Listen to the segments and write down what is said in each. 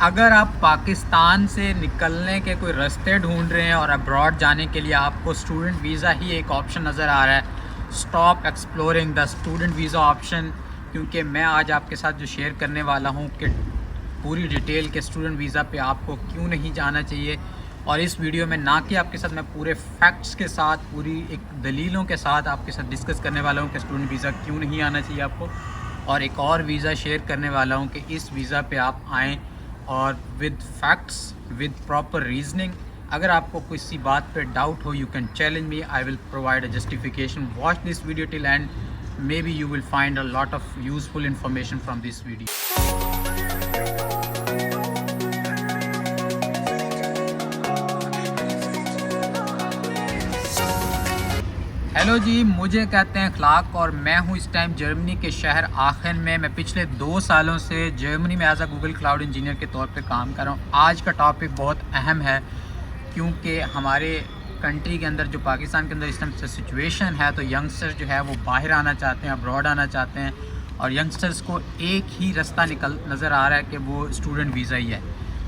अगर आप पाकिस्तान से निकलने के कोई रास्ते ढूंढ रहे हैं और अब्रॉड जाने के लिए आपको स्टूडेंट वीज़ा ही एक ऑप्शन नज़र आ रहा है, stop exploring the student visa option. क्योंकि मैं आज आपके साथ जो शेयर करने वाला हूँ कि पूरी डिटेल के स्टूडेंट वीज़ा पे आपको क्यों नहीं जाना चाहिए। और इस वीडियो में ना कि आपके साथ मैं पूरे फैक्ट्स के साथ, पूरी एक दलीलों के साथ आपके साथ डिस्कस करने वाला हूँ कि स्टूडेंट वीज़ा क्यों नहीं आना चाहिए आपको, और एक और वीज़ा शेयर करने वाला हूँ कि इस वीज़ा पे आप आएँ और with facts, with proper reasoning. अगर आपको किसी बात पे डाउट हो, you can challenge me, I will provide a justification. Watch this video till end, maybe you will find a lot of useful information from this video. Hello ji, मुझे कहते हैं अखलाक और मैं हूँ इस टाइम जर्मनी के शहर आखन में। मैं पिछले 2 सालों से जर्मनी में as a Google cloud engineer के तौर पे काम कर रहा हूँ। आज का टॉपिक बहुत अहम है क्योंकि हमारे कंट्री के अंदर, जो पाकिस्तान के अंदर इस टाइम से सिचुएशन है, तो यंगस्टर्स जो है वो बाहर आना चाहते हैं, अब्रॉड आना चाहते हैं, और यंगस्टर्स को एक ही रास्ता नज़र आ रहा है कि वो स्टूडेंट वीज़ा ही है।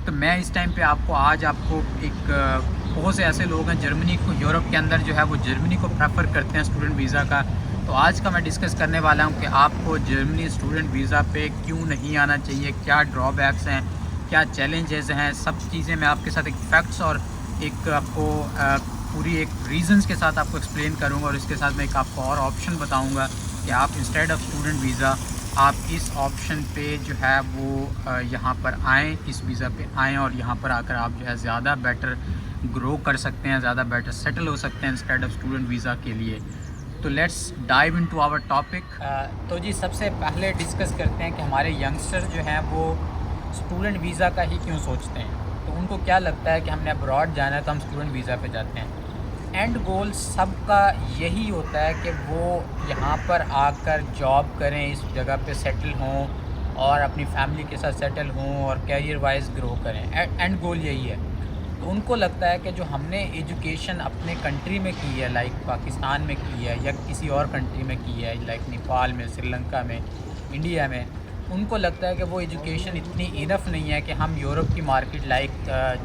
तो मैं इस टाइम पे आपको एक बहुत से ऐसे लोग हैं जर्मनी को, यूरोप के अंदर जो है वो जर्मनी को प्रेफर करते हैं स्टूडेंट वीज़ा का। तो आज का मैं डिस्कस करने वाला हूँ कि आपको जर्मनी स्टूडेंट वीज़ा पे क्यों नहीं आना चाहिए, क्या ड्रॉबैक्स हैं, क्या चैलेंजेस हैं। सब चीज़ें मैं आपके साथ एक फैक्ट्स और एक आपको पूरी एक रीज़न्स के साथ आपको एक्सप्लेन करूँगा, और इसके साथ मैं एक आपको और ऑप्शन बताऊँगा कि आप इंस्टेड ऑफ स्टूडेंट वीज़ा आप इस ऑप्शन पे जो है वो यहाँ पर आएँ, इस वीज़ा पे आएँ, और यहाँ पर आकर आप जो है ज़्यादा बेटर ग्रो कर सकते हैं, ज़्यादा बेटर सेटल हो सकते हैं इंस्टेड ऑफ स्टूडेंट वीज़ा के लिए। तो let's dive into our topic. तो जी, सबसे पहले डिस्कस करते हैं कि हमारे यंगस्टर जो हैं वो स्टूडेंट वीज़ा का ही क्यों सोचते हैं। तो उनको क्या लगता है कि हमने अब्रॉड जाना है तो हम स्टूडेंट वीज़ा पे जाते हैं। एंड गोल सबका यही होता है कि वो यहाँ पर आकर जॉब करें, इस जगह पे सेटल हों और अपनी फैमिली के साथ सेटल हों और कैरियर वाइज ग्रो करें। एंड गोल यही है। तो उनको लगता है कि जो हमने एजुकेशन अपने कंट्री में की है, लाइक पाकिस्तान में की है या किसी और कंट्री में की है, लाइक नेपाल में, श्रीलंका में, इंडिया में, उनको लगता है कि वो एजुकेशन इतनी इनफ नहीं है कि हम यूरोप की मार्केट लाइक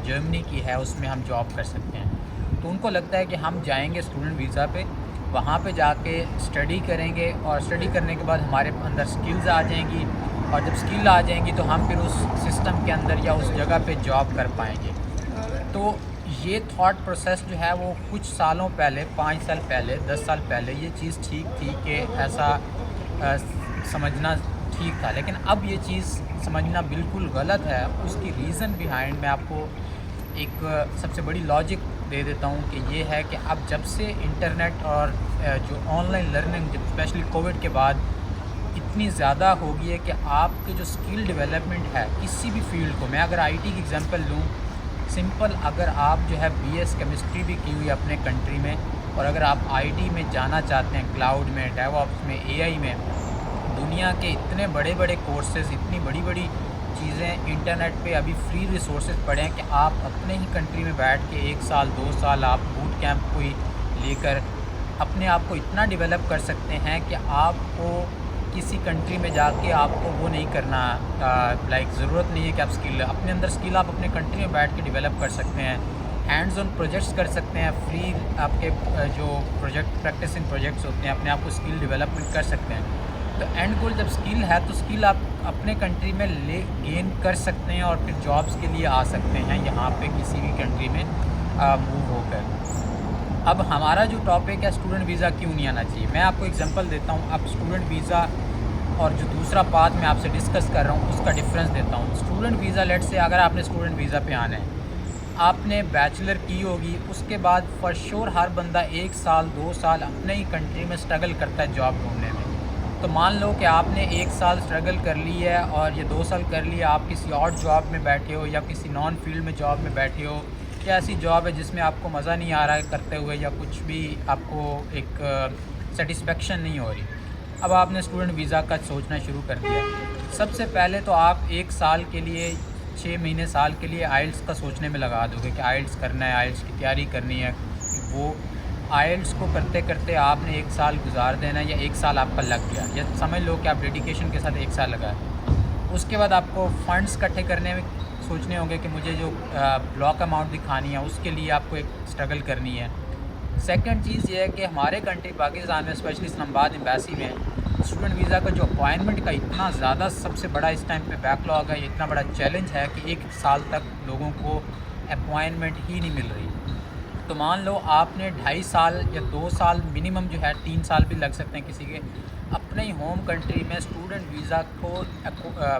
जर्मनी की है उसमें हम जॉब कर सकते हैं। तो उनको लगता है कि हम जाएंगे स्टूडेंट वीज़ा पे, वहाँ पे जाके स्टडी करेंगे, और स्टडी करने के बाद हमारे अंदर स्किल्स आ जाएंगी, और जब स्किल आ जाएंगी तो हम फिर उस सिस्टम के अंदर या उस जगह पे जॉब कर पाएंगे। तो ये थॉट प्रोसेस जो है वो कुछ सालों पहले, 5 साल पहले, 10 साल पहले ये चीज़ ठीक थी कि ऐसा समझना ठीक था। लेकिन अब ये चीज़ समझना बिल्कुल गलत है। उसकी रीज़न बिहाइंड मैं आपको एक सबसे बड़ी लॉजिक दे देता हूँ कि ये है कि अब जब से इंटरनेट और जो ऑनलाइन लर्निंग, जब स्पेशली कोविड के बाद इतनी ज़्यादा हो गई है कि आपके जो स्किल डेवलपमेंट है किसी भी फील्ड को, मैं अगर आईटी की एग्जांपल लूँ, सिंपल, अगर आप जो है बीएस केमिस्ट्री भी की हुई अपने कंट्री में, और अगर आप आईटी में जाना चाहते हैं, क्लाउड में, डेवऑप्स में, एआई में, दुनिया के इतने बड़े बड़े कोर्सेज़, इतनी बड़ी बड़ी चीज़ें इंटरनेट पे अभी फ्री रिसोर्सेज पड़े हैं कि आप अपने ही कंट्री में बैठ के 1 साल 2 साल आप बूट कैंप कोई लेकर अपने आप को इतना डेवलप कर सकते हैं कि आपको किसी कंट्री में जाके आपको वो नहीं करना, लाइक ज़रूरत नहीं है कि आप अपने अंदर स्किल आप अपने कंट्री में बैठ के डेवलप कर सकते हैं। हैंड्स ऑन प्रोजेक्ट्स कर सकते हैं, फ्री आपके जो प्रोजेक्ट प्रैक्टिसिंग प्रोजेक्ट्स होते हैं, अपने आप को स्किल डेवलपमेंट कर सकते हैं। तो एंड गोल जब स्किल है तो स्किल आप अपने कंट्री में गेन कर सकते हैं और फिर जॉब्स के लिए आ सकते हैं यहाँ पे किसी भी कंट्री में मूव होकर। अब हमारा जो टॉपिक है स्टूडेंट वीज़ा क्यों नहीं आना चाहिए, मैं आपको एग्जांपल देता हूँ। अब स्टूडेंट वीज़ा और जो दूसरा पाथ मैं आपसे डिस्कस कर रहा हूँ उसका डिफरेंस देता हूँ। स्टूडेंट वीज़ा, लेट से अगर आपने स्टूडेंट वीज़ा पे आना है, आपने बैचलर की होगी, उसके बाद फॉर श्योर हर बंदा 1 साल 2 साल अपने ही कंट्री में स्ट्रगल करता है जॉब ढूंढने में। तो मान लो कि आपने 1 साल स्ट्रगल कर ली है और ये 2 साल कर लिया, आप किसी और जॉब में बैठे हो या किसी नॉन फील्ड में जॉब में बैठे हो, या ऐसी जॉब है जिसमें आपको मज़ा नहीं आ रहा है करते हुए, या कुछ भी आपको एक सेटिस्फेक्शन नहीं हो रही। अब आपने स्टूडेंट वीज़ा का सोचना शुरू कर दिया। सबसे पहले तो आप 1 साल के लिए, 6 महीने, साल के लिए आइल्स का सोचने में लगा दोगे कि आइल्स करना है, आइल्स की तैयारी करनी है। वो आइल्स को करते करते आपने 1 साल गुजार देना, या 1 साल आपका लग गया, या समझ लो कि आप डेडिकेशन के साथ 1 साल लगा है। उसके बाद आपको फ़ंड्स इकट्ठे करने में सोचने होंगे कि मुझे जो ब्लॉक अमाउंट दिखानी है उसके लिए आपको एक स्ट्रगल करनी है। सेकंड चीज़ ये है कि हमारे कंट्री पाकिस्तान में स्पेशली इस्लामाबाद एम्बेसी में स्टूडेंट वीज़ा का जो अपॉइंटमेंट का इतना ज़्यादा सबसे बड़ा इस टाइम पे बैकलॉग है, इतना बड़ा चैलेंज है कि 1 साल तक लोगों को अपॉइंटमेंट ही नहीं मिल रही। तो मान लो आपने 2.5 साल या 2 साल मिनिमम जो है 3 साल भी लग सकते हैं किसी के, अपने ही होम कंट्री में स्टूडेंट वीज़ा को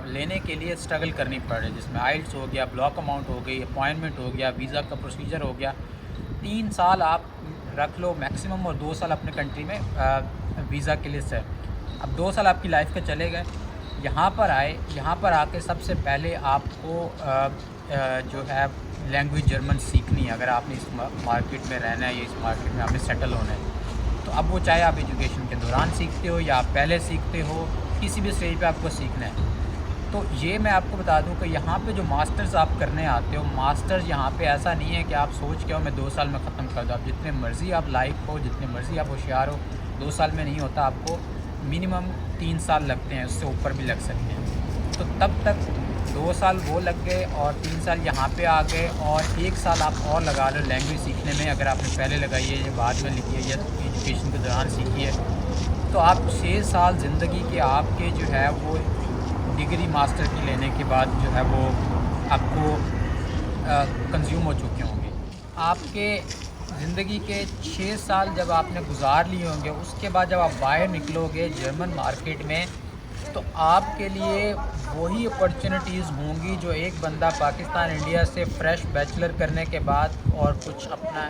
लेने के लिए स्ट्रगल करनी पड़ रही है, जिसमें आइल्स हो गया, ब्लॉक अमाउंट हो गई, अपॉइंटमेंट हो गया, वीज़ा का प्रोसीजर हो गया। 3 साल आप रख लो मैक्सिमम, और 2 साल अपने कंट्री में वीज़ा के लिए से। अब 2 साल आपकी लाइफ के चले गए, यहाँ पर आए, यहाँ पर आके सबसे पहले आपको जो है लैंग्वेज जर्मन सीखनी है अगर आपने इस मार्केट में रहना है या इस मार्केट में आपने सेटल होना है। तो अब वो चाहे आप एजुकेशन के दौरान सीखते हो या आप पहले सीखते हो, किसी भी स्टेज पे आपको सीखना है। तो ये मैं आपको बता दूं कि यहाँ पे जो मास्टर्स आप करने आते हो, मास्टर्स यहाँ पे ऐसा नहीं है कि आप सोच के हो मैं 2 साल में ख़त्म कर दूँ। आप जितने मर्ज़ी आप लायक हो, जितने मर्ज़ी आप होशियार हो, 2 साल में नहीं होता, आपको मिनिमम 3 साल लगते हैं, उससे ऊपर भी लग सकते हैं। तो तब तक 2 साल वो लग गए और 3 साल यहाँ पे आ गए, और 1 साल आप और लगा लो लैंग्वेज सीखने में। अगर आपने पहले लगाई है या बाद में लिखी है या एजुकेशन के दौरान सीखी है, तो आप 6 साल ज़िंदगी के आपके जो है वो डिग्री मास्टर की लेने के बाद जो है वो आपको कंज्यूम हो चुके होंगे। आपके ज़िंदगी के 6 साल जब आपने गुजार लिए होंगे, उसके बाद जब आप बाहर निकलोगे जर्मन मार्केट में, तो आपके लिए वही अपॉर्चुनिटीज़ होंगी जो एक बंदा पाकिस्तान इंडिया से फ़्रेश बैचलर करने के बाद और कुछ अपना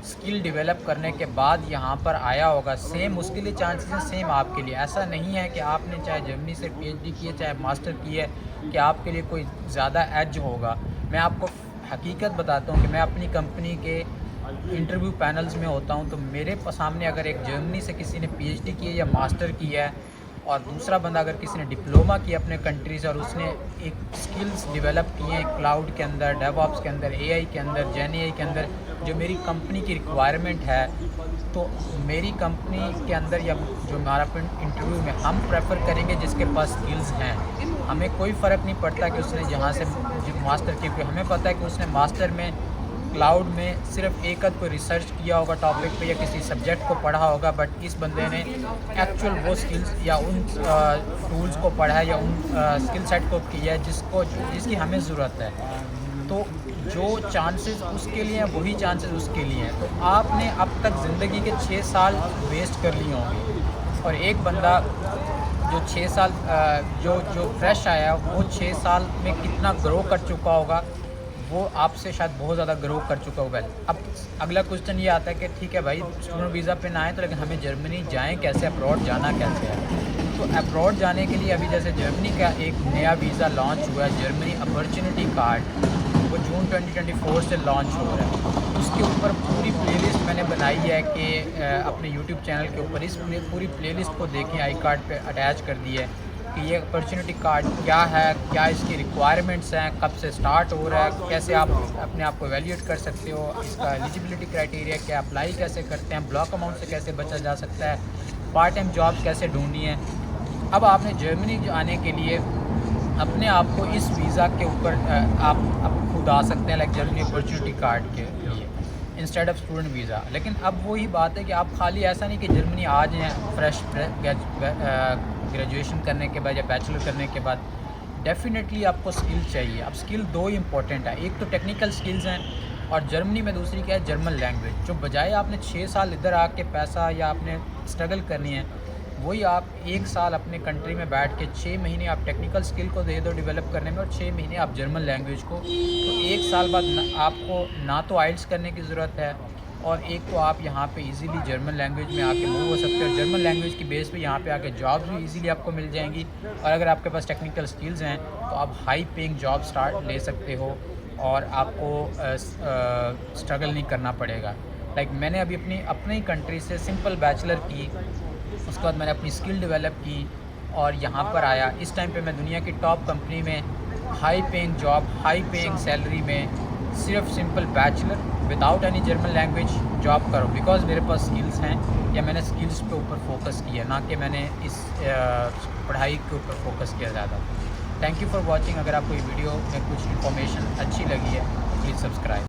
स्किल डेवलप करने के बाद यहाँ पर आया होगा। सेम उसके लिए चांसेस हैं, सेम आपके लिए। ऐसा नहीं है कि आपने चाहे जर्मनी से पीएचडी की है, चाहे मास्टर की है, कि आपके लिए कोई ज़्यादा एज होगा। मैं आपको हकीकत बताता हूँ कि मैं अपनी कंपनी के इंटरव्यू पैनल्स में होता हूँ, तो मेरे सामने अगर एक जर्मनी से किसी ने पीएचडी की है या मास्टर की है, और दूसरा बंदा अगर किसी ने डिप्लोमा किया अपने कंट्री से और उसने एक स्किल्स डेवलप किए हैं क्लाउड के अंदर, डेवऑप्स के अंदर, एआई के अंदर, जेन एआई के अंदर, जो मेरी कंपनी की रिक्वायरमेंट है, तो मेरी कंपनी के अंदर या जो हमारा इंटरव्यू में हम प्रेफर करेंगे जिसके पास स्किल्स हैं। हमें कोई फ़र्क नहीं पड़ता कि उसने जहाँ से मास्टर की, हमें पता है कि उसने मास्टर में क्लाउड में सिर्फ एक आध कोई रिसर्च किया होगा टॉपिक पे या किसी सब्जेक्ट को पढ़ा होगा, बट इस बंदे ने एक्चुअल वो स्किल्स या उन टूल्स को पढ़ा है या उन स्किल सेट को किया है जिसकी हमें ज़रूरत है। तो जो चांसेस उसके लिए हैं वही चांसेस उसके लिए हैं। तो आपने अब तक ज़िंदगी के 6 साल वेस्ट कर लिए होंगे, और एक बंदा जो 6 साल जो फ्रेश आया वो 6 साल में कितना ग्रो कर चुका होगा, वो आपसे शायद बहुत ज़्यादा ग्रो कर चुका होगा। अब अगला क्वेश्चन ये आता है कि ठीक है भाई, स्टूडेंट वीज़ा पे ना आए तो लेकिन हमें जर्मनी जाएं कैसे, अब्रॉड जाना कैसे है। तो अब्रॉड जाने के लिए अभी जैसे जर्मनी का एक नया वीज़ा लॉन्च हुआ है, जर्मनी अपॉर्चुनिटी कार्ड, वो जून 2024 से लॉन्च हो रहा है। उसके ऊपर पूरी प्लेलिस्ट मैंने बनाई है कि अपने यूट्यूब चैनल के ऊपर इस पूरी प्लेलिस्ट को देखें, आई कार्ड पे अटैच कर दी है कि ये अपॉर्चुनिटी कार्ड क्या है, क्या इसकी रिक्वायरमेंट्स हैं, कब से स्टार्ट हो रहा है, कैसे आप अपने आप को एवेल्यूएट कर सकते हो, इसका एलिजिबिलिटी क्राइटेरिया क्या, अप्लाई कैसे करते हैं, ब्लॉक अमाउंट से कैसे बचा जा सकता है, पार्ट टाइम जॉब कैसे ढूंढनी है। अब आपने जर्मनी आने के लिए अपने आप को इस वीज़ा के ऊपर आप खुद आ सकते हैं, लाइक जर्मनी अपॉर्चुनिटी कार्ड के लिए इंस्टेड ऑफ स्टूडेंट वीज़ा। लेकिन अब वही बात है कि आप खाली ऐसा नहीं कि जर्मनी आ जाएँ फ्रेश ग्रेजुएशन करने के बाद या बैचलर करने के बाद, डेफिनेटली आपको स्किल चाहिए। अब स्किल दो ही इंपॉर्टेंट है, एक तो टेक्निकल स्किल्स हैं और जर्मनी में दूसरी क्या है, जर्मन लैंग्वेज। जो बजाय आपने 6 साल इधर आके पैसा या आपने स्ट्रगल करनी है, वही आप 1 साल अपने कंट्री में बैठ के 6 महीने आप टेक्निकल स्किल को दे दो डेवलप करने में और 6 महीने आप जर्मन लैंग्वेज को। तो 1 साल बाद आपको ना तो आइल्स करने की ज़रूरत है, और एक तो आप यहाँ पे इजीली जर्मन लैंग्वेज में आके मूव हो सकते हो। जर्मन लैंग्वेज की बेस पे यहाँ पे आके जॉब्स भी इजीली आपको मिल जाएंगी, और अगर आपके पास टेक्निकल स्किल्स हैं तो आप हाई पेइंग जॉब स्टार्ट ले सकते हो और आपको स्ट्रगल नहीं करना पड़ेगा। लाइक मैंने अभी अपनी कंट्री से सिंपल बैचलर की, उसके बाद मैंने अपनी स्किल डेवलप की और यहाँ पर आया। इस टाइम पे मैं दुनिया की टॉप कंपनी में high paying job, high paying salary में सिर्फ simple bachelor without any German language job करो, बिकॉज मेरे पास स्किल्स हैं या मैंने स्किल्स पे ऊपर फोकस किया, ना कि मैंने इस पढ़ाई के ऊपर फोकस किया ज़्यादा। Thank you for watching. अगर आपको ये वीडियो में कुछ इन्फॉर्मेशन अच्छी लगी है तो प्लीज़ सब्सक्राइब।